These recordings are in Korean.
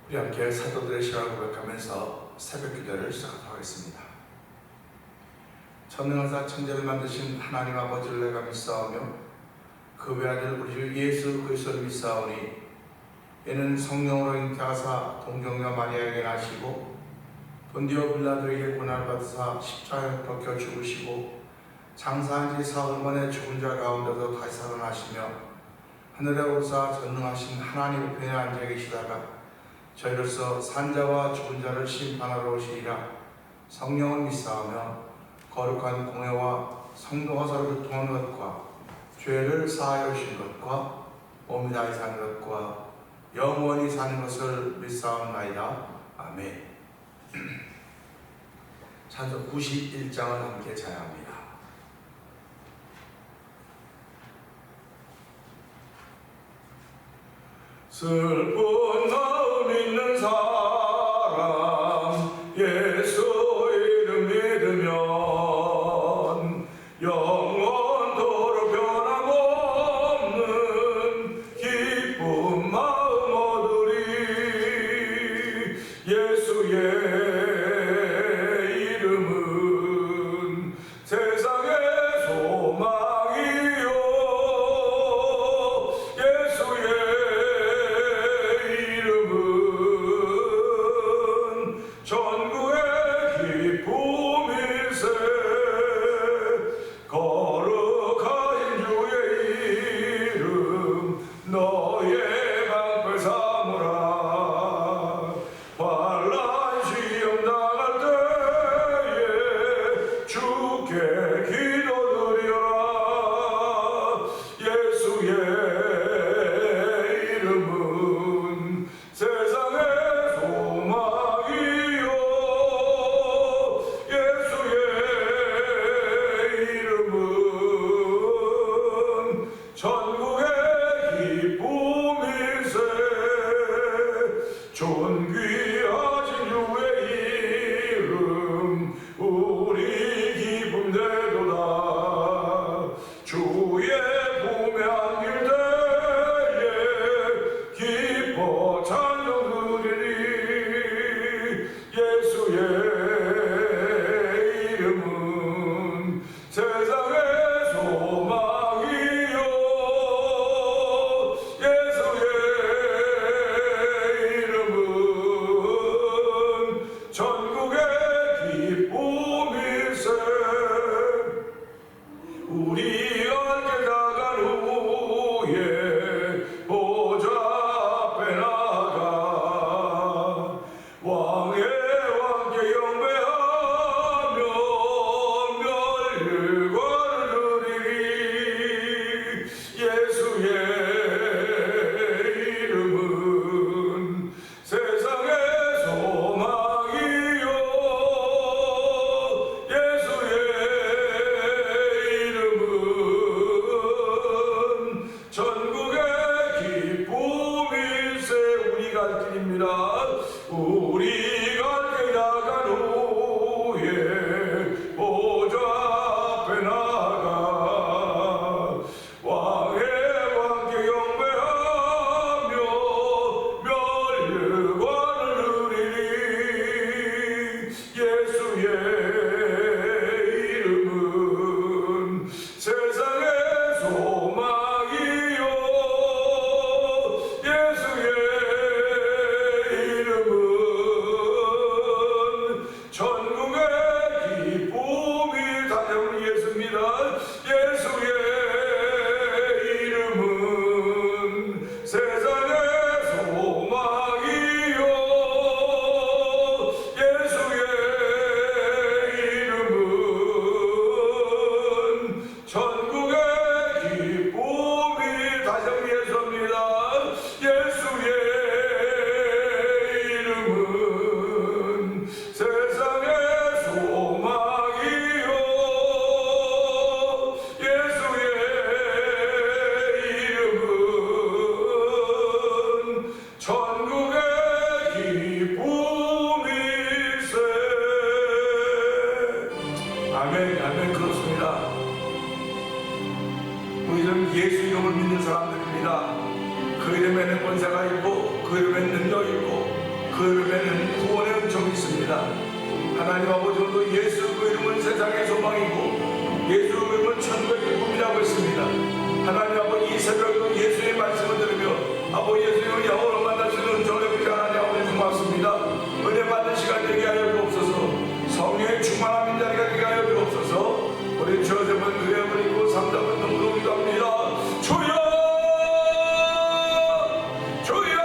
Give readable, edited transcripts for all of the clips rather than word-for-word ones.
우리 함께 사도들의 시간을 고백하면서 새벽 기도를 시작하도록 하겠습니다. 전능하사 천지를 만드신 하나님 아버지를 내가 믿사오며 그 외아들 우리 주 예수 그리스도를 믿사오니 이는 성령으로 잉태하사 동정녀 마리아에게 나시고 본디오 빌라도에게 고난을 받으사 십자가에 벗겨 죽으시고 장사한 지 사흘 만에 죽은 자 가운데서 다시 살아나시며 하늘에 오르사 전능하신 하나님 우편에 앉아 계시다가 저희로서 산자와 죽은 자를 심판하러 오시리라. 성령을 믿사오며 거룩한 공회와 성도 화사를 교통하는 것과 죄를 사하여 주신 것과 몸이 다시 사는 것과 영원히 사는 것을 믿사옵나이다. 아멘. 찬송 91장을 함께 찬양합니다. 슬픈 마음 있는 사람 예수 이름 믿으면 영원토록 변함없는 기쁜 마음 얻으리. 예수의 이름은 세상의 소망이요 예수의 전국의 기쁨일세. 거룩하신 주의 이름 너의 방패 삼으라. 환난 시험 당할 때에 주께 기도드려라. 예수의 이름은 세상의 소망이요 예수의 이름은 전국의 기쁨일세. 존귀하신 주의 이름 우리 기쁨 되도다. 주의 품에 안길 때에 기뻐 찬송 드리리. 예수의 이름은 세상의 소망이요 예수의 이름은 전국의 기쁨일세. 우리가 함께 나간 후에 보좌 앞에 나가 왕의 왕께 영배하며 멸일과를 누리리. 예수의 이름은 세상의 소망이요 예수의 이름은 전국의 기쁨일세. 우리가 갈 길입니다. 우리가 길 나간 후에 보좌 앞에 나가 왕의 왕께 영배하며 멸일과를 누리리. 예수의 이름은 세상의 소망이요 예수의 이름은 전국의 기쁨이 다녀오는 예수입니다. 예수의 이름은 세상의 소망이요 예수의 이름은 전국의 기쁨이 다녀오는 예수입니다. 예수의 이름은 세상의 소망이요 예수의 이름은 전국의 기쁨일세. 아멘. 아멘. 그렇습니다. 우리는 예수 이름을 믿는 사람들입니다. 그 이름에는 권세가 있고 그 이름에는 능력이 있고 그 이름에는 구원의 은총이 있습니다. 하나님 아버지, 오늘도 예수 그 이름은 세상의 소망이고 예수 그 이름은 천국의 기쁨이라고 했습니다. 하나님 아버지, 이 새벽에도 예수의 말씀을 들으며 아버지 예수님을 영원히 만날 수 있는 은총을 베푸시 하나님 아버지 고맙습니다. 은혜 받는 시간 되게 하여 주옵소서. 성령의 충만한 자리가 되게 하여 주옵소서. 우리 주여세번 그 이름을 입고 3-4분 동으로 기도합니다. 주여, 주여,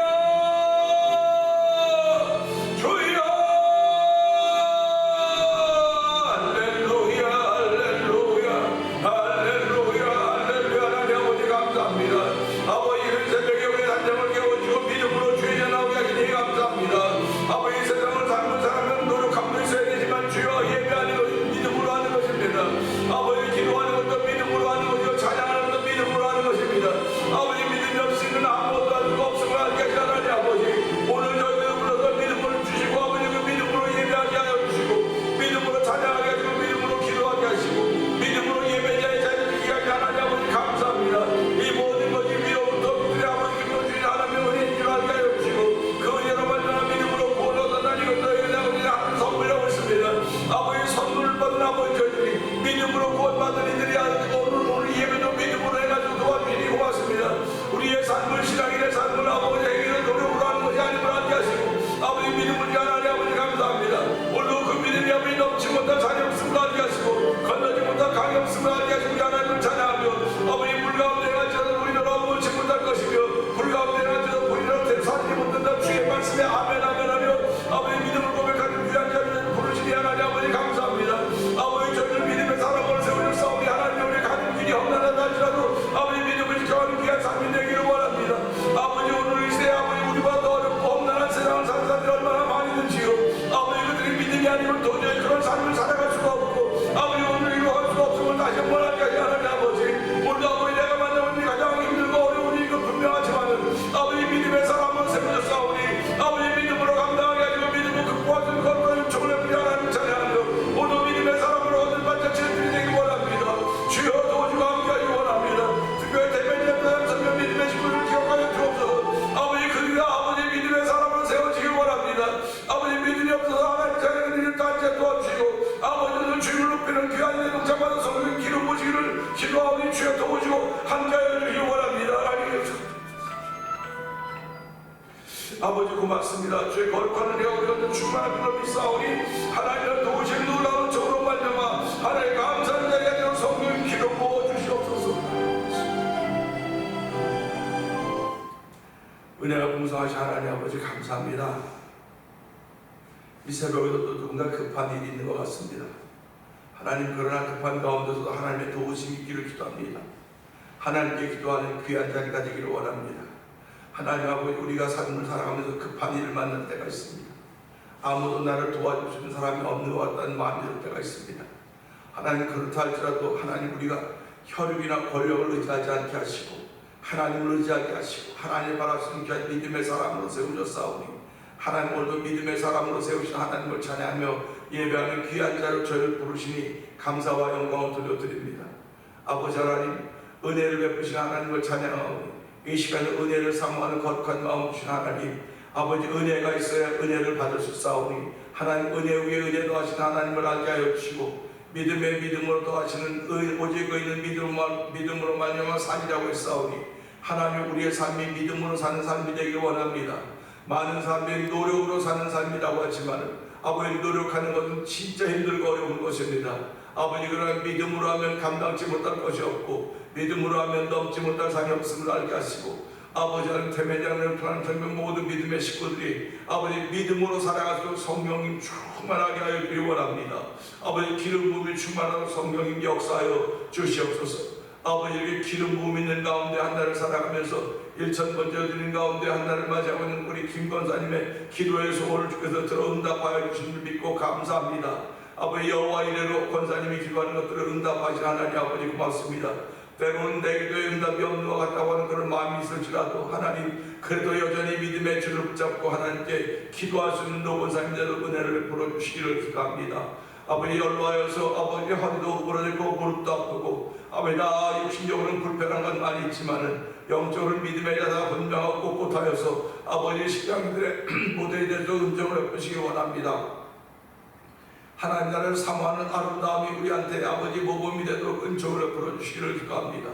주여. 할렐루야, 할렐루야, 할렐루야, 할렐루야. 하나님 아버지 감사합니다. 아버지 이런 새벽에 우리 단장을 깨워주고 믿음으로 주의 전하게 하시니 감사합니다. 아버지 이 세상을 살면 사람은 노력함도 있어야 되지만 주여 예배하는 것은 믿음으로 하는 것입니다. 아버지 기도하는 것도 믿음으로 하는 것이고 찬양하는 것도 믿음으로 하는 것입니다. 아버지 믿음이 없이는 아무것도 할 수가 없음을 알게 하시니 하나님 아버지, 오늘 저희들을 불러서 믿음을 주시고 아버지 그 믿음으로 예배하게 하여 주시고 믿음으로 찬양하게 하시고 믿음으로 기도하게 하시고 믿음으로 예배자의 자리를 지키게 하시니 하나님 아버지 감사합니다. 이 모든 것이 위로부터 우리 아버지 기도 주신 하나님의 은혜인 줄 알게 하여 주시고 그 은혜로 말미암아 믿음으로 구원을 얻었다니 이것도 아버지 하나님 선물이라고 했습니다. 아버지 선물을 받은 아버지 저희들이 믿음으로 구원받은 이들이 오늘 예배도 믿음으로 해가지고 도와주시니 고맙습니다. 우리의 삶을 신앙인의 삶을 아버지 행위를 노력으로 하는 것이 아님을 알게 하시고 아버지 믿음을 하나님 아버지 감사합니다. 오늘도 그 믿음이 아버지 넘치 못한 자녀 없음을 알게 하시고 건너지 못한 강이 없음을 알게 하시고 하나님을 찬양하며 아버지 물 가운데 가지도 우리는 넘치 못할 것이며 불 가운데 가지도 우리는 사지 못한다 주의 말씀에 아멘 아멘 하며 아버지 믿음을 고백하는 귀한 자를 부르시니 하나님 아버지 감사합니다. 아버지 저희를 믿음의 사람으로 세우셨사오니 하나님 우리 가는 길이 험난하다 할지라도 아버지 믿음을 지켜가는 귀한 삶이 되기를 원합니다. 아버지 오늘 이 시대에 아버지 우리보다 더 어렵고 험난한 세상을 사는 사람들이 얼마나 많이든지요. 아버지 그들이 믿음이 아니면 도저히 그런 삶을 살아갈 수가 없고 아버지 오늘 이루어갈 수가 없음을 다시 한번 알까지 하나님 아버지, 오늘 아버지 내가 만나본 이 가장 힘들고 어려운 일이 분명하지만은 아버지 믿음의 사람으로 세워졌사오니 아버지 믿음으로 감당하게 하시고 믿음으로 극복할 수 있는 것과 육총을 베푸시 하나님 찬양하며 오늘 믿음의 사람으로 얻을 반짝치는 일이 되기 원합니다. 주여 도와주고 함께하기 원합니다. 특별히 대변인의 사람 선명 믿음의 식구를 기억하여 주옵소서. 아버지 그들이 아버지 믿음의 사람으로 세워지기 원합니다. 아버지 믿음이 없어서 하나님 자녀의 일을 단체 도와주시고 아버지는 주님을 높이는 귀한 일을 동참하는 성령 기름 부시기를 기도하오니 주여 도우시고 함께하여 주시기 원합니다. 아버지 고맙습니다. 주의 거룩한 은혜가 우리 가운데 충만한 빛으로 비싸오니 하나님을 도우시는 놀라운 적으로 말미암아 하나님 감사한 자리가 되어 성령 기름 부어 주시옵소서. 은혜가 풍성하신 하나님 아버지 감사합니다. 이 새벽에도 또 누군가 급한 일이 있는 것 같습니다. 하나님 그러나 급한 가운데서도 하나님의 도우심이 있기를 기도합니다. 하나님께 기도하는 귀한 자리가 되기를 원합니다. 하나님 아버지 우리가 삶을 살아가면서 급한 일을 만날 때가 있습니다. 아무도 나를 도와줄 수 있는 사람이 없는 것 같다는 마음이 들 때가 있습니다. 하나님 그렇다 할지라도 하나님 우리가 혈육이나 권력을 의지하지 않게 하시고 하나님을 의지하게 하시고 하나님을 바랄 수 있는 귀한 믿음의 사람으로 세우셨사오니 하나님 오늘도 믿음의 사람으로 세우신 하나님을 찬양하며 예배하는 귀한 자로 저희를 부르시니 감사와 영광을 돌려드립니다. 아버지 하나님 은혜를 베푸신 하나님을 찬양하오니 이 시간에 은혜를 사모하는 거룩한 마음 주신 하나님 아버지 은혜가 있어야 은혜를 받을 수 있사오니 하나님 은혜 위에 은혜 더하신 하나님을 알게 하여 주시고 믿음에 믿음으로 더하시는 오직 의인은 믿음으로 말미암아 산이라고 했사오니 하나님 우리의 삶이 믿음으로 사는 삶이 되길 원합니다. 많은 사람들이 노력으로 사는 삶이라고 하지만 아버지 노력하는 것은 진짜 힘들고 어려운 것입니다. 아버지 그러나 믿음으로 하면 감당치 못할 것이 없고 믿음으로 하면 넘지 못할 산이 없음을 알게 하시고 아버지 하나님 태매장을 통한 전면 모든 믿음의 식구들이 아버지 믿음으로 살아가서 성령님 충만하게 하여 주기 원합니다. 아버지 기름 부음이 충만하고 성령님 역사하여 주시옵소서. 아버지 이렇게 기름 부음 있는 가운데 한 달을 살아가면서 1000번째 드린 가운데 한 달을 맞이하고 있는 우리 김 권사님의 기도의 소원을 주께서 들어 응답하여 주신 줄 믿고 감사합니다. 아버지 여호와 이래로 권사님이 기도하는 것들을 응답하신 하나님 아버지 고맙습니다. 때로는 내 기도에 응답이 없는 것 같다고 하는 그런 마음이 있을지라도 하나님 그래도 여전히 믿음의 줄을 붙잡고 하나님께 기도할 수 있는 노권사님들도 은혜를 베풀어 주시기를 기도합니다. 아버지 연로하여서 아버지 허리도 부러지고 무릎도 아프고 아버지 나 육신적으로는 불편한 건 많이 있지만은 영적으로 믿음의 자가 분명하고 꼿꼿하여서 아버지 신앙들의 모두에 대해서 은총을 베푸시기 원합니다. 하나님 나라를 사모하는 아름다움이 우리한테 아버지 모범이 되도록 은총을 베풀어 주시기를 기도합니다.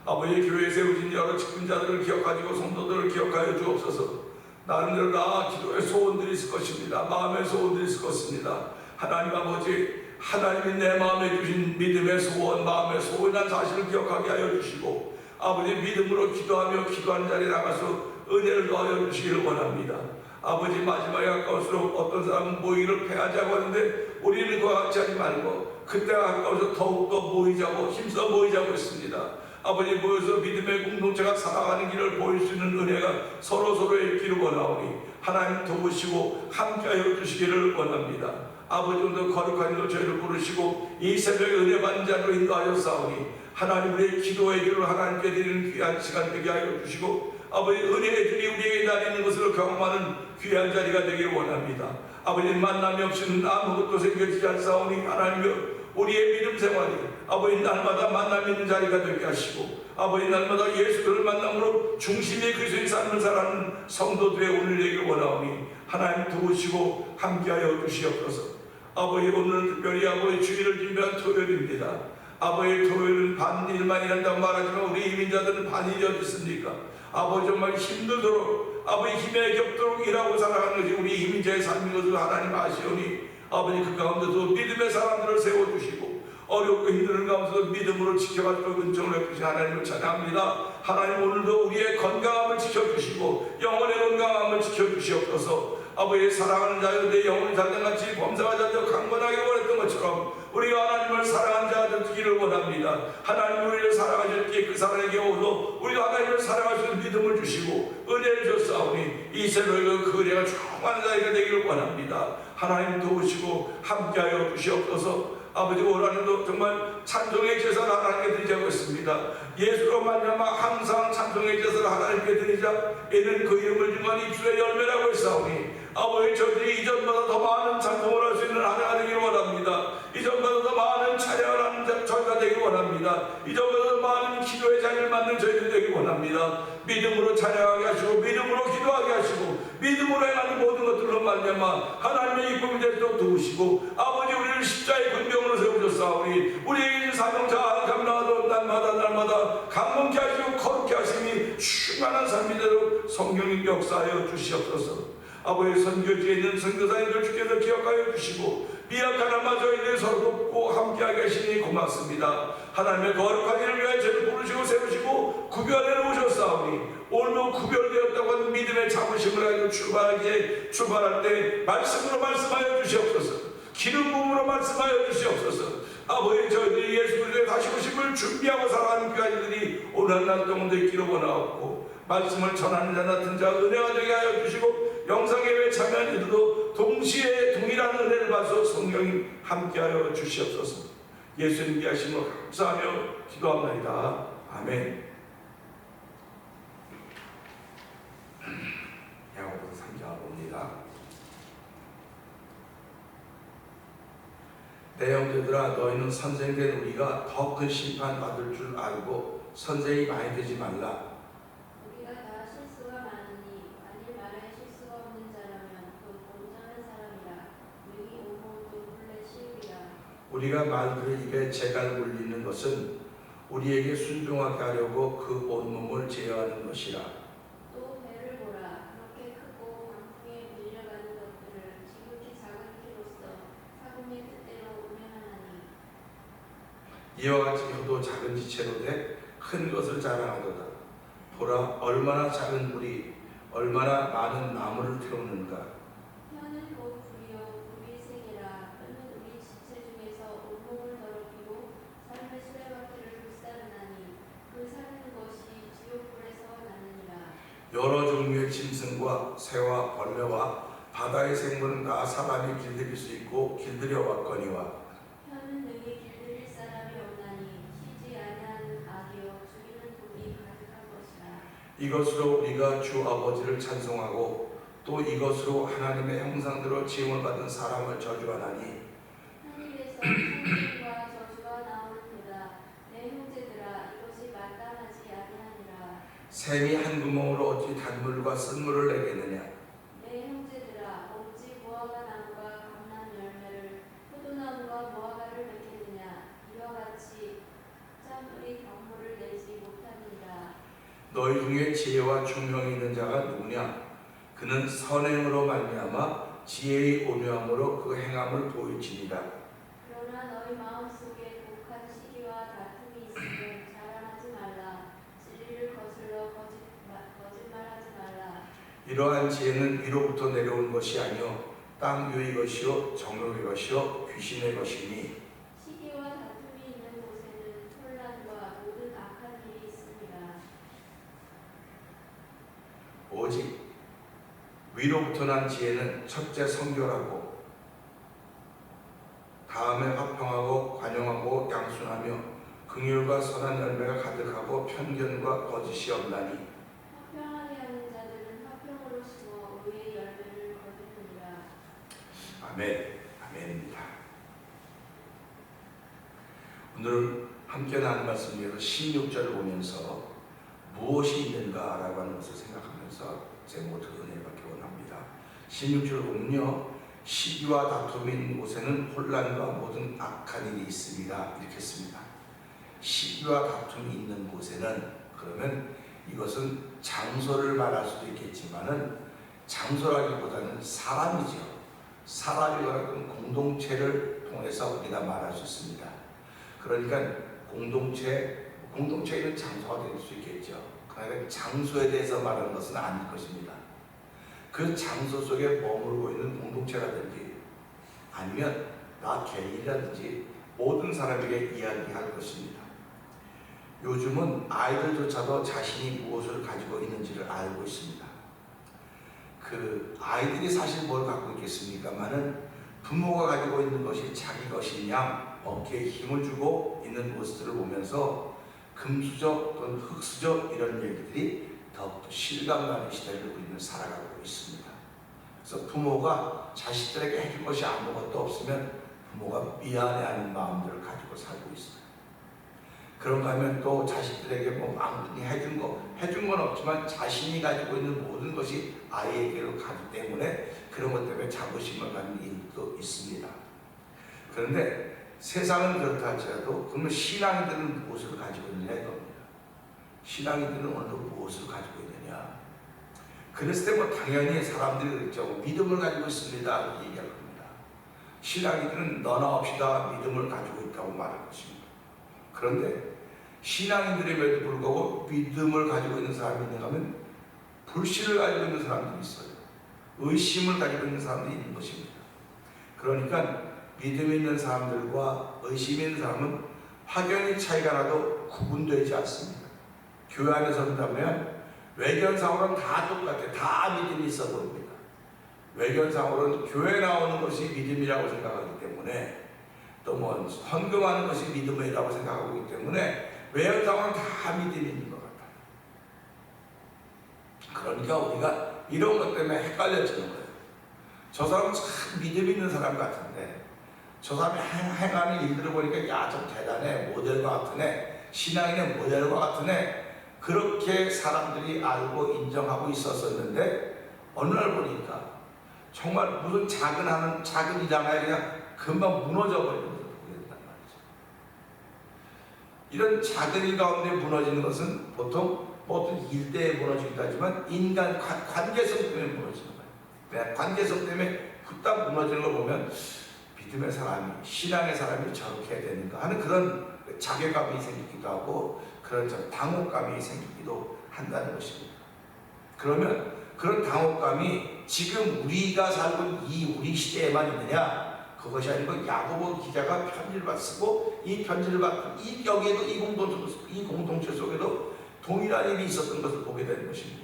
아버지 교회에 세우신 여러 직분자들을 기억하시고 성도들을 기억하여 주옵소서. 나름대로 다 기도의 소원들이 있을 것입니다. 마음의 소원들이 있을 것입니다. 하나님 아버지, 하나님이 내 마음에 주신 믿음의 소원, 마음의 소원이라는 사실을 기억하게 하여 주시고 아버지 믿음으로 기도하며 기도하는 자리에 나가서 은혜를 더하여 주시기를 원합니다. 아버지 마지막에 가까울수록 어떤 사람은 모이기를 패하자고 하는데 우리는 그와 같이 하지 말고 그때가 가까워서 더욱더 모이자고 힘써 모이자고 했습니다. 아버지 모여서 믿음의 공동체가 살아가는 길을 보일 수 있는 은혜가 서로서로의 있기를 원하오니 하나님 도우시고 함께하여 주시기를 원합니다. 아버지 오늘도 거룩한 일로 저희를 부르시고 이 새벽에 은혜 받는 자로 인도하였사오니 하나님 우리의 기도의 길을 하나님께 드리는 귀한 시간 되게 하여 주시고 아버지 은혜의 줄이 우리에게 달리는 것을 경험하는 귀한 자리가 되기를 원합니다. 아버지 만남이 없이는 아무것도 생겨지지 않사오니 하나님여 우리의 믿음 생활이 아버지 날마다 만남 있는 자리가 되게 하시고 아버지 날마다 예수를 만남으로 중심의 그리스도의 삶을 살아가는 성도들의 오늘 되기를 원하오니 하나님 도우시고 함께하여 주시옵소서. 아버지 오늘은 특별히 아버지 주일을 준비한 토요일입니다. 아버지 토요일은 반일만 일한다고 말하지만 우리 이민자들은 반일이 어디 있습니까? 아버지 정말 힘들도록 아버지 힘에 겹도록 일하고 살아가는 것이 우리 이민자의 삶인 것을 하나님 아시오니 아버지 그 가운데서 믿음의 사람들을 세워주시고 어렵고 힘든 가운데서 믿음으로 지켜가도록 은총을 베푸신 하나님을 찬양합니다. 하나님 오늘도 우리의 건강함을 지켜주시고 영혼의 건강함을 지켜주시옵소서. 아버지의 사랑하는 자여 내 영혼이 자전같이 범사가 자저 강건하게 원했던 것처럼 우리가 하나님을 사랑하는 자들 되기를 원합니다. 하나님 우리를 사랑하셨기에 그 사랑에게 오서 우리도 하나님을 사랑할 수 있는 믿음을 주시고 은혜를 줬사오니 이 새벽에 그 은혜가 충만한 자리가 되기를 원합니다. 하나님 도우시고 함께하여 주시옵소서. 아버지 올 한해도 정말 찬송의 제사를 하나님께 드리자고 했습니다. 예수로 말미암아 항상 찬송의 제사를 하나님께 드리자. 이는 그 이름을 중한 입술의 열매라고 했사오니 아버지 저들이 이전보다 더 많은 찬송을 할 수 있는 한 해가 되기를 원합니다. 이전보다 더 많은 찬양을 하는 저희가 되기를 원합니다. 이전보다 더 많은 기도의 자리를 만든 저희들 되기를 원합니다. 믿음으로 찬양하게 하시고 믿음으로 기도하게 하시고 믿음으로 행하는 모든 것들로 말미암아 하나님의 이쁨이 되도록 도우시고 아버지 우리를 십자의 군병으로 세우셨사오니 우리에게 사명자 감당하도록 날마다 강건케 하시고 거룩케 하시니 충만한 삶이 되도록 성령님 역사하여 주시옵소서. 아버지 선교지에 있는 선교사님들 주께서 기억하여 주시고 미약한 아마 저희들 서로 돕고 함께하게 하시니 고맙습니다. 하나님의 거룩한 일을 위하여 저를 부르시고 세우시고 구별해 놓으셨사오니 오늘도 구별되었다고 하는 믿음의 자부심을 가지고 출발할 때 말씀으로 말씀하여 주시옵소서. 기름 부음으로 말씀하여 주시옵소서. 아버지 저희들이 예수 그리스도의 다시 오심을 준비하고 살아가는 귀한 이들이 오늘 한날 동안도 있기를 원하옵고 말씀을 전하는 자 같은 자 은혜가 되게 하여 주시고 영상예배에 참여한 이들도 동시에 동일한 은혜를 받아서 성령님 함께하여 주시옵소서. 예수님 귀하심을 감사하며 기도합니다. 아멘. 야고보서 3장 봅니다. 내 형제들아 너희는 선생된 우리가 더 큰 심판 받을 줄 알고 선생이 많이 되지 말라. 우리가 다 실수가 많으니 만일 말에 실수가 없는 자라면 또 온전한 사람이라 능히 온몸도 본래 쉬우리라. 우리가 말들의 입에 재갈 물리는 것은 우리에게 순종하게 하려고 그 온몸을 제어하는 것이라. 또 배를 보라. 그렇게 크고 강풍에 밀려가는 것들을 지극히 작은 키로서 사금의 뜻대로 운행하나니 이와 같이 혀도 작은 지체로 돼 큰 것을 자랑하도다. 보라 얼마나 작은 불이 얼마나 많은 나무를 태우는가. 혀는 곧 불이요 불의 세계라. 혀는 우리 지체 중에서 온몸을 더럽히고 삶의 수레바퀴를 불사르나니 그 사르는 것이 지옥불에서 나느니라. 여러 종류의 짐승과 새와 벌레와 바다의 생물은 다 사람이 길들일 수 있고 길들여 왔거니와 혀는 능히 길들일 사람이 없나니 쉬지 아니하는 악이요 죽이는 독이 가득한 것이라. 이것으로 우리가 주 아버지를 찬송하고 또 이것으로 하나님의 형상대로 지음을 받은 사람을 저주하나니 하늘에서 찬송과 저주가 나오는도다. 내 형제들아 이것이 마땅하지 아니하니라. 샘이 한 구멍으로 어찌 단물과 쓴물을 내겠느냐. 내 형제들아 어찌 무화과 나무가 감람 열매를 포도나무가 무화과를 맺겠느냐. 이와 같이 짠물이 단물을 내지 못하니라. 너희 중에 지혜와 중명이 있는 자가 누구냐? 그는 선행으로 말미암아 지혜의 온유함으로 그 행함을 보일지니라. 그러나 너희 마음속에 독한 시기와 다툼이 있으면 자랑하지 말라. 진리를 거슬러 거짓말하지 말라. 이러한 지혜는 위로부터 내려온 것이 아니요 땅 위의 것이요 정욕의 것이요 귀신의 것이니. 시기와 다툼이 있는 곳에는 혼란과 모든 악한 일이 있습니다. 오직 위로부터 난 지혜는 첫째 성결하고 다음에 화평하고 관용하고 양순하며 긍휼과 선한 열매가 가득하고 편견과 거짓이 없나니. 화평하게 하는 자들은 화평으로 심어 의의 열매를 거두느니라. 아멘. 아멘입니다. 오늘 함께 나눈 말씀 중에서 16절을 보면서 무엇이 있는가라고 하는 것을 생각하면서 제목을 은혜를 받기 원합니다. 16절을 보면요, 시기와 다툼이 있는 곳에는 혼란과 모든 악한 일이 있습니다. 이렇게 씁니다. 시기와 다툼이 있는 곳에는, 그러면 이것은 장소를 말할 수도 있겠지만은 장소라기보다는 사람이죠. 사람이라는 공동체를 통해서 우리가 말할 수 있습니다. 그러니까 공동체에 있는 장소가 될 수 있겠죠. 그러니까 장소에 대해서 말하는 것은 아닐 것입니다. 그 장소 속에 머물고 있는 공동체라든지 아니면 나 개인이라든지 모든 사람에게 이야기할 것입니다. 요즘은 아이들조차도 자신이 무엇을 가지고 있는지를 알고 있습니다. 그 아이들이 사실 뭘 갖고 있겠습니까마는 부모가 가지고 있는 것이 자기 것인 양 어깨에 힘을 주고 있는 모습들을 보면서 금수저 또는 흙수저 이런 얘기들이 더욱더 실감나는 시대를 우리는 살아가고 있습니다. 그래서 부모가 자식들에게 해준 것이 아무것도 없으면 부모가 미안해하는 마음들을 가지고 살고 있어요. 그런가 하면 또 자식들에게 뭐 아무튼 해준 건 없지만 자신이 가지고 있는 모든 것이 아이에게로 가기 때문에 그런 것 때문에 자부심을 갖는 일도 있습니다. 그런데 세상은 그렇다 할지라도 그러면 신앙인들은 무엇을 가지고 있느냐 이겁니다. 신앙인들은 오늘 무엇을 가지고 있느냐. 그랬을 때 뭐 당연히 사람들이 그랬죠. 믿음을 가지고 있습니다. 얘기할 겁니다. 신앙인들은 너나 없이 다 믿음을 가지고 있다고 말할 것입니다. 그런데 신앙인들임에도 불구하고 믿음을 가지고 있는 사람이 있는가 하면 불신을 가지고 있는 사람들이 있어요. 의심을 가지고 있는 사람들이 있는 것입니다. 그러니까 믿음 있는 사람들과 의심 있는 사람은 확연히 차이가 나도 구분되지 않습니다. 교회 안에서 본다면 외견상으로는 다 똑같아요. 다 믿음이 있어 보입니다. 외견상으로는 교회 나오는 것이 믿음이라고 생각하기 때문에 또 뭐 헌금하는 것이 믿음이라고 생각하고 있기 때문에 외형상으로는 다 믿음이 있는 것 같아요. 그러니까 우리가 이런 것 때문에 헷갈려지는 거예요. 저 사람은 참 믿음 있는 사람 같은데 저 사람이 행하는 일들을 보니까 야, 좀 대단해, 모델과 같은 애, 신앙인의 모델과 같은 애, 그렇게 사람들이 알고 인정하고 있었었는데 어느 날 보니까 정말 무슨 작은 일 하나에 그냥 금방 무너져 버리는 것을 보게 된단 말이죠. 이런 작은 일 가운데 무너지는 것은 보통 어떤 일 때에 무너지기도 하지만 인간 관계성 때문에 무너지는 거예요. 관계성 때문에 후딱 무너지는 걸 보면 믿음의 사람이, 신앙의 사람이 저렇게 해야 되는가 하는 그런 자괴감이 생기기도 하고 그런 당혹감이 생기기도 한다는 것입니다. 그러면 그런 당혹감이 지금 우리가 살고 있는 이 우리 시대에만 있느냐? 그것이 아니고 야고보 기자가 편지를 쓰고 이 편지를 받고 여기에도 이 공동체 속에도 동일한 일이 있었던 것을 보게 되는 것입니다.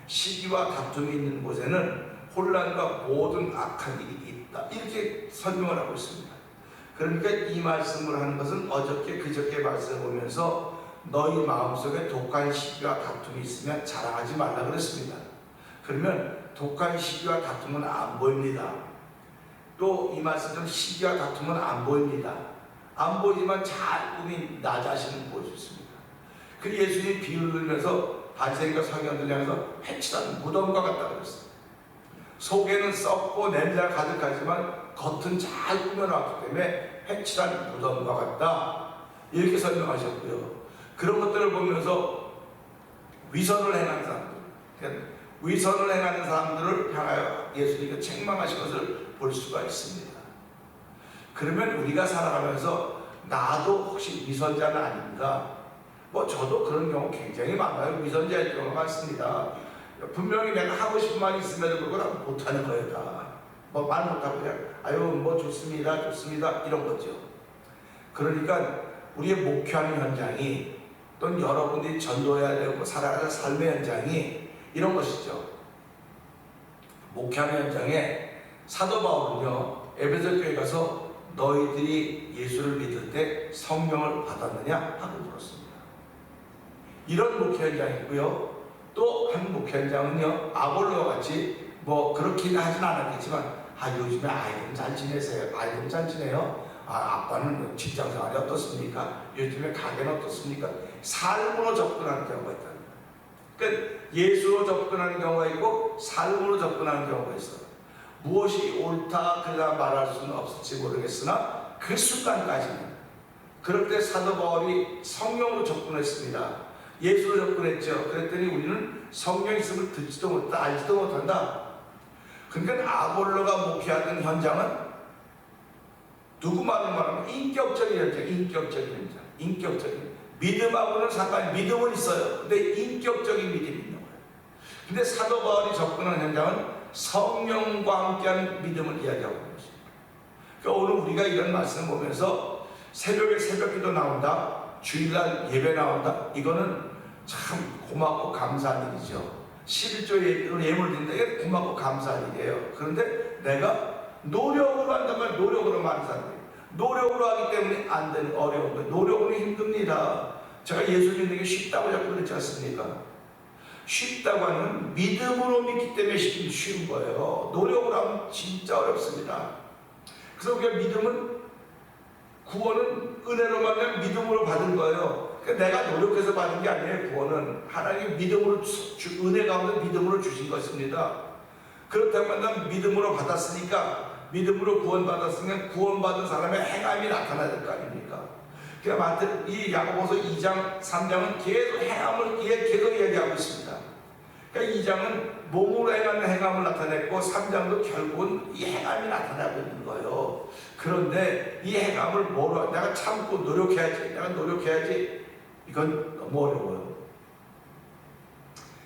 시기와 다툼이 있는 곳에는 혼란과 모든 악한 일이 있다. 이렇게 설명을 하고 있습니다. 그러니까 이 말씀을 하는 것은 어저께 그저께 말씀을 보면서 너희 마음속에 독한 시기와 다툼이 있으면 자랑하지 말라 그랬습니다. 그러면 독한 시기와 다툼은 안 보입니다. 또 이 말씀처럼 시기와 다툼은 안 보입니다. 안 보이지만 자꾸니 나 자신을 보여줬습니다. 그래서 예수님이 비유를 들면서 바리새인과 서기관들 향해서 해칠한 무덤과 같다 그랬어요. 속에는 썩고 냄새가 가득하지만 겉은 잘 꾸며놨기 때문에 해칠한 무덤과 같다, 이렇게 설명하셨고요. 그런 것들을 보면서 위선을 행하는 사람들, 그러니까 위선을 행하는 사람들을 향하여 예수님께서 책망하신 것을 볼 수가 있습니다. 그러면 우리가 살아가면서 나도 혹시 위선자는 아닌가? 뭐 저도 그런 경우 굉장히 많아요. 위선자일 경우가 많습니다. 분명히 내가 하고 싶은 말이 있음에도 불구하고 못하는 거예요. 다. 뭐 말 못하고 그냥 아유 뭐 좋습니다 좋습니다 이런 거죠. 그러니까 우리의 목회하는 현장이, 또는 여러분들이 전도해야 되고 살아가는 삶의 현장이 이런 것이죠. 목회하는 현장에 사도 바울은요, 에베소 교회 가서 너희들이 예수를 믿을 때 성령을 받았느냐 하고 물었습니다. 이런 목회 현장이고요. 또 한 목회 현장은요, 아볼로와 같이 뭐 그렇긴 하진 않았겠지만 요즘에 아이들은 잘 지내세요. 아이들은 잘 지내요. 아빠는 직장생활이 어떻습니까? 요즘에 가게는 어떻습니까? 삶으로 접근하는 경우가 있다. 그러니까 예수로 접근하는 경우가 있고 삶으로 접근하는 경우가 있어요. 무엇이 옳다 그러다 말할 수는 없을지 모르겠으나 그 순간까지는, 그럴 때 사도 바울이 성령으로 접근했습니다. 예수로 접근했죠. 그랬더니 우리는 성령 있음을 듣지도 못한다, 알지도 못한다. 그러니까 아볼로가 목회하던 현장은 누구 말을 말하면 인격적인 현장, 인격적인 믿음하고는 상관이, 믿음은 있어요. 근데 인격적인 믿음이 있는 거예요. 근데 사도 바울이 접근하는 현장은 성령과 함께하는 믿음을 이야기하고 있는 것입니다. 그러니까 오늘 우리가 이런 말씀을 보면서 새벽에 새벽기도 나온다, 주일날 예배 나온다, 이거는 참 고맙고 감사한 일이죠. 11조 예물 드린다, 이게 고맙고 감사한 일이에요. 그런데 내가 노력으로 한다면 노력으로 많은 사람들이 노력으로 하기 때문에 안 되는, 어려운 거예요. 노력으로 힘듭니다. 제가 예수 믿는 게 쉽다고 자꾸 그랬지 않습니까? 쉽다고 하면 믿음으로 믿기 때문에 쉬운 거예요. 노력으로 하면 진짜 어렵습니다. 그래서 우리가 믿음은, 구원은 은혜로 만나면 믿음으로 받은 거예요. 그러니까 내가 노력해서 받은 게 아니에요. 구원은 하나님이 믿음으로, 은혜 가운데 믿음으로 주신 것입니다. 그렇다면 난 믿음으로 받았으니까, 믿음으로 구원받았으면 구원받은 사람의 행함이 나타나야 될 거 아닙니까? 그러니까 이 야고보서 2장, 3장은 계속 행함을 계속 얘기하고 있습니다. 그러니까 2장은 몸으로 행하는 행함을 나타냈고 3장도 결국은 이 행함이 나타나고 있는 거예요. 그런데 이 행함을 뭐로, 내가 참고 노력해야지, 내가 노력해야지, 이건 너무 어려워요.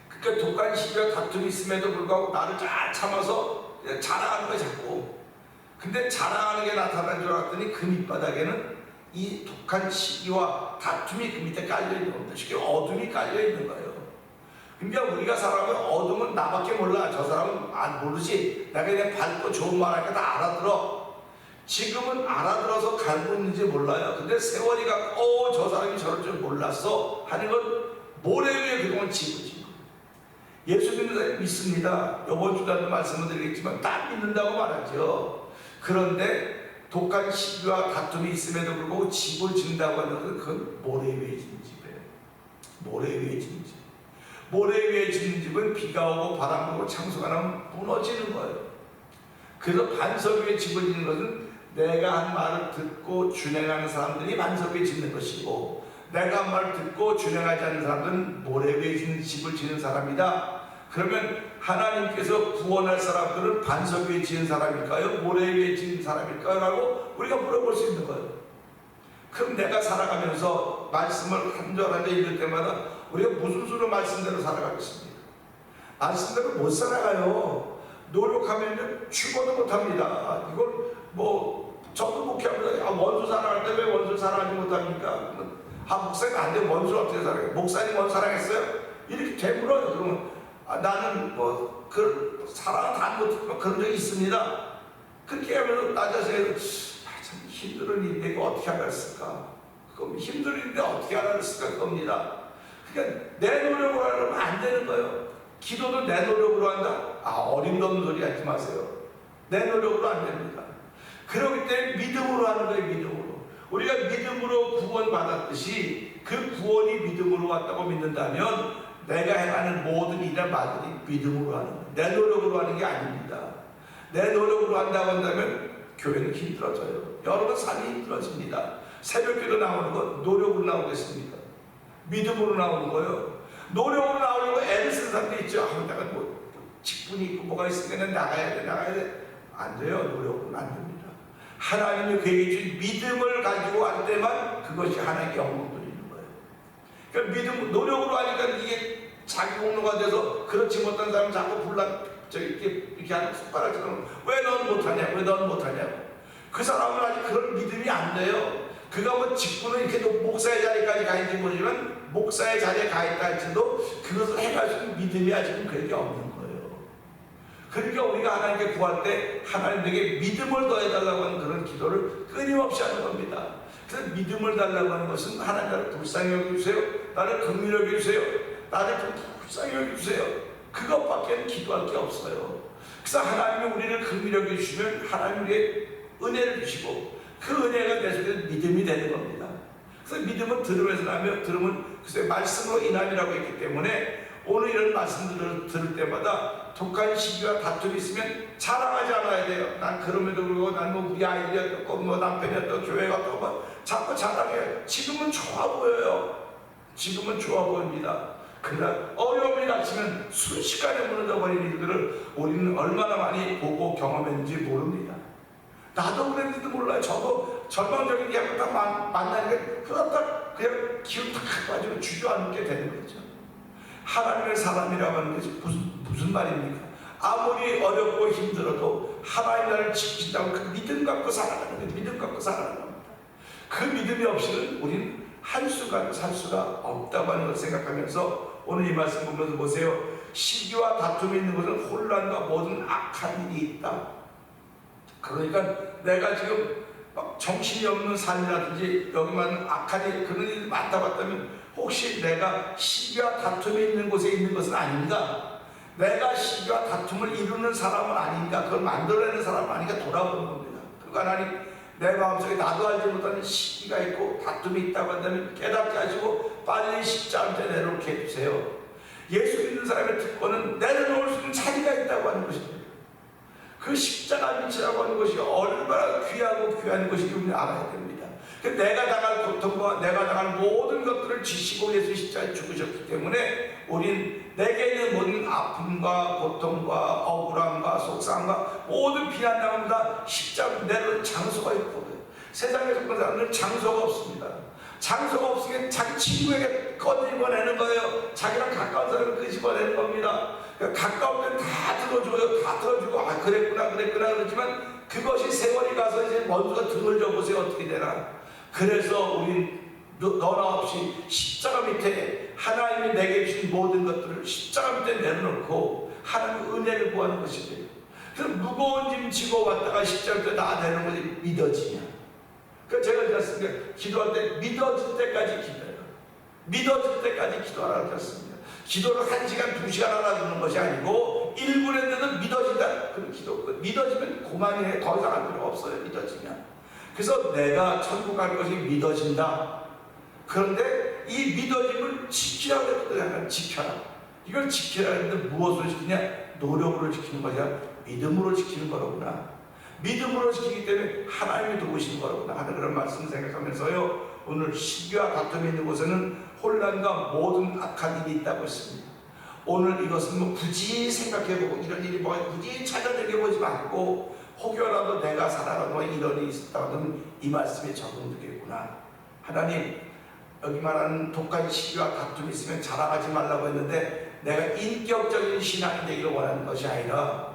그러니까 독한 시비와 다툼이 있음에도 불구하고 나를 잘 참아서 자랑하는 거예요, 자꾸. 근데 자랑하는 게 나타난 줄 알았더니 그 밑바닥에는 이 독한 시기와 다툼이 그 밑에 깔려있는 겁니다. 쉽게 어둠이 깔려있는 거예요. 그러니까 우리가 살아가면 어둠은 나밖에 몰라. 저 사람은 안 모르지. 내가 그냥 밝고 좋은 말 하니까 다 알아들어. 지금은 알아들어서 갈고 있는지 몰라요. 근데 세월이 가고 저 사람이 저럴 줄 몰랐어 하는 건 모래 위에 그동안 지고지. 예수 믿는 사람이 믿습니다. 이번 주간도 말씀을 드리겠지만 딱 믿는다고 말하죠. 그런데 독한 시기와 다툼이 있음에도 불구하고 집을 짓는다고 하는 것은 그건 모래 위에 짓는 집이에요. 모래 위에 짓는 집. 모래 위에 짓는 집은 비가 오고 바람 불고 창수가 나면 무너지는 거예요. 그래서 반석 위에 집을 짓는 것은 내가 한 말을 듣고 준행하는 사람들이 반석 위에 짓는 것이고, 내가 한 말을 듣고 준행하지 않는 사람들은 모래 위에 짓는 집을 짓는 사람이다. 그러면 하나님께서 구원할 사람들은 반석 위에 지은 사람일까요? 모래 위에 지은 사람일까요? 라고 우리가 물어볼 수 있는 거예요. 그럼 내가 살아가면서 말씀을 한 절 한 절 읽을 때마다 우리가 무슨 수로 말씀대로 살아가겠습니까? 말씀대로 못 살아가요. 노력하면 죽어도 못합니다. 이걸 뭐 저도 목회합니다. 원수 사랑할 때 왜 원수 사랑하지 못합니까? 목사님 안 돼. 원수를 어떻게 사랑해요? 목사님 원수 사랑했어요? 이렇게 되물어요. 그러면 나는 뭐 그 사랑을 다 못했지만 그런 적이 있습니다. 그렇게 하면 나 자신이 참 힘든 일인데 이거 어떻게 알았을까? 그럼 힘든 일인데 어떻게 알았을까? 겁니다. 그러니까 내 노력으로 하려면 안 되는 거예요. 기도도 내 노력으로 한다? 어림도 없는 소리 하지 마세요. 내 노력으로 안 됩니다. 그렇기 때문에 믿음으로 하는 거예요. 믿음으로. 우리가 믿음으로 구원받았듯이 그 구원이 믿음으로 왔다고 믿는다면 내가 행하는 모든 일이나 말들이 믿음으로 하는 거예요. 내 노력으로 하는 게 아닙니다. 내 노력으로 한다고 한다면 교회는 힘들어져요. 여러분 삶이 힘들어집니다. 새벽기도 나오는 건 노력으로 나오겠습니까? 믿음으로 나오는 거예요. 노력으로 나오려고 애를 쓰는 사람도 있죠. 내가 뭐 직분이 있고 뭐가 있으니까 나가야 돼. 안 돼요. 노력으로는 안 됩니다. 하나님이 그에게 주신 믿음을 가지고 할 때만 그것이 하나님께 영광 돌리는 거예요. 그러니까 믿음, 노력으로 하니까 이게 자기 공로가 돼서 그렇지 못한 사람 자꾸 이렇게 하는 손가락처럼 왜 넌 못하냐? 왜 넌 못하냐? 그 사람은 아직 그런 믿음이 안 돼요. 그가 뭐 직분은 이렇게 목사의 자리까지 가 있는지 모르지만 목사의 자리에 가 있다 할지도 그것을 해가지고 믿음이 아직은 그렇게 없는 거예요. 그러니까 우리가 하나님께 구할 때 하나님 내게 믿음을 더해달라고 하는 그런 기도를 끊임없이 하는 겁니다. 그래서 믿음을 달라고 하는 것은 하나님 나를 불쌍히 여겨주세요. 나를 긍휼히 여겨주세요. 나를 좀 불쌍히 여겨주세요. 그것밖에 기도할 게 없어요. 그래서 하나님이 우리를 긍휼히 여겨주시면 하나님 우리의 은혜를 주시고 그 은혜가 내 속에 믿음이 되는 겁니다. 그래서 믿음은 들으면서 나며 들으면 글쎄 말씀으로 인함이라고 했기 때문에 오늘 이런 말씀들을 들을 때마다 독한 시기와 다툼이 있으면 자랑하지 않아야 돼요. 난 그럼에도 불구하고 난 뭐 우리 아이들이 어떻고 뭐 남편이 어떻고 교회가 어떻고 뭐 자꾸 자랑해요. 지금은 좋아 보여요. 지금은 좋아 보입니다. 그러나 어려움이 닥치면 순식간에 무너져 버리는 일들을 우리는 얼마나 많이 보고 경험했는지 모릅니다. 나도 그랬는지도 몰라요. 저도 절망적인 이야기를 딱 만나니까 그냥 기운 탁 가지고 주저앉게 되는 거죠. 하나님의 사람이라고 하는 것이 무슨 말입니까? 아무리 어렵고 힘들어도 하나님 나를 지킨다고 그 믿음 갖고 살아가는 거예요. 믿음 갖고 살아가는 겁니다. 그 믿음이 없이는 우리는 한 수가 살 수가 없다고 하는 것을 생각하면서 오늘 이 말씀 보면서 보세요. 시기와 다툼이 있는 것은 혼란과 모든 악한 일이 있다. 그러니까 내가 지금 막 정신이 없는 삶이라든지 여기만 악한 일 그런 일이 많다 봤다면 혹시 내가 시기와 다툼이 있는 곳에 있는 것은 아닌가? 내가 시기와 다툼을 이루는 사람은 아닌가? 그걸 만들어내는 사람은 아닌가? 돌아보는 겁니다. 그리고 하나님 내 마음속에 나도 알지 못하는 시기가 있고 다툼이 있다고 한다면 깨닫게 하시고 빨리 십자가에 내려놓게 해주세요. 예수 믿는 사람의 특권은 내려놓을 수 있는 자리가 있다고 하는 것입니다. 그 십자가 빛이라고 하는 것이 얼마나 귀하고 귀한 것인지 우리는 알아야 됩니다. 내가 당할 고통과 내가 당할 모든 것들을 지시고 예수 십자가에 죽으셨기 때문에 우린 내게 있는 모든 아픔과 고통과 억울함과 속상함과 모든 비난당함과 십자가 내려놓은 장소가 있거든요. 세상에 속한 사람들은 장소가 없습니다. 장소가 없으면 자기 친구에게 꺼집어내는 거예요. 자기랑 가까운 사람을 끄집어내는 겁니다. 가까울 땐 다 들어줘요. 다 들어주고 아 그랬구나 그러지만 그것이 세월이 가서 이제 원수가 등을 져보세요. 어떻게 되나. 그래서 우린 너나 없이 십자가 밑에 하나님이 내게 주신 모든 것들을 십자가 밑에 내려놓고 하나님의 은혜를 구하는 것입니다. 그래서 무거운 짐 지고 왔다가 십자가 밑에 나대는 것이 믿어지냐. 그래서 제가 그랬습니다. 기도할 때 믿어질 때까지 기도해요. 믿어질 때까지 기도하라고 했습니다. 기도를 1시간, 2시간 알아두는 것이 아니고 1분 했는데도 믿어진다. 그럼 기도 믿어지면 그만해. 더 이상 할 필요가 없어요. 믿어지면. 그래서 내가 천국 갈 것이 믿어진다. 그런데 이 믿어짐을 지키라고 했거든요. 지켜라. 이걸 지키라 했는데 무엇으로 지키냐? 노력으로 지키는 것이야. 믿음으로 지키는 거로구나. 믿음으로 지키기 때문에 하나님이 도우시는 거로구나 하는 그런 말씀을 생각하면서요. 오늘 시기와 다툼이 있는 곳에는 혼란과 모든 악한 일이 있다고 했습니다. 오늘 이것은 뭐 굳이 생각해보고 이런 일이 뭐가 굳이 찾아내보지 말고 혹여라도 내가 살아가는 뭐 이런 일이 있었다고 하면 이 말씀에 적용되겠구나. 하나님 여기 말하는 독한 시기와 다툼이 있으면 자랑하지 말라고 했는데 내가 인격적인 신앙이 되기를 원하는 것이 아니라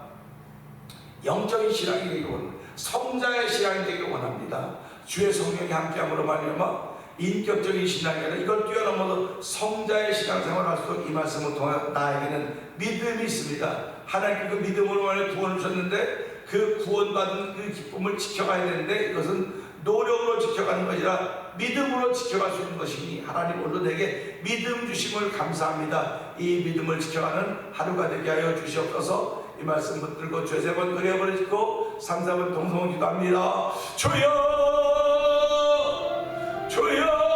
영적인 신앙이 되기를 원합니다. 성자의 신앙이 되기를 원합니다. 주의 성령이 함께함으로 말미암아 인격적인 신앙이 아니라 이걸 뛰어넘어서 성자의 신앙생활을 할수록 이 말씀을 통해 나에게는 믿음이 있습니다. 하나님 그 믿음으로 말해 구원을 주셨는데 그 구원받은 그 기쁨을 지켜가야 되는데 이것은 노력으로 지켜가는 것이라 믿음으로 지켜갈 수 있는 것이니 하나님 오늘 내게 믿음 주심을 감사합니다. 이 믿음을 지켜가는 하루가 되게 하여 주시옵소서. 이 말씀 붙들고 죄 3번 그려버려 짓고 3, 4번 동성을 기도합니다. 주여 주여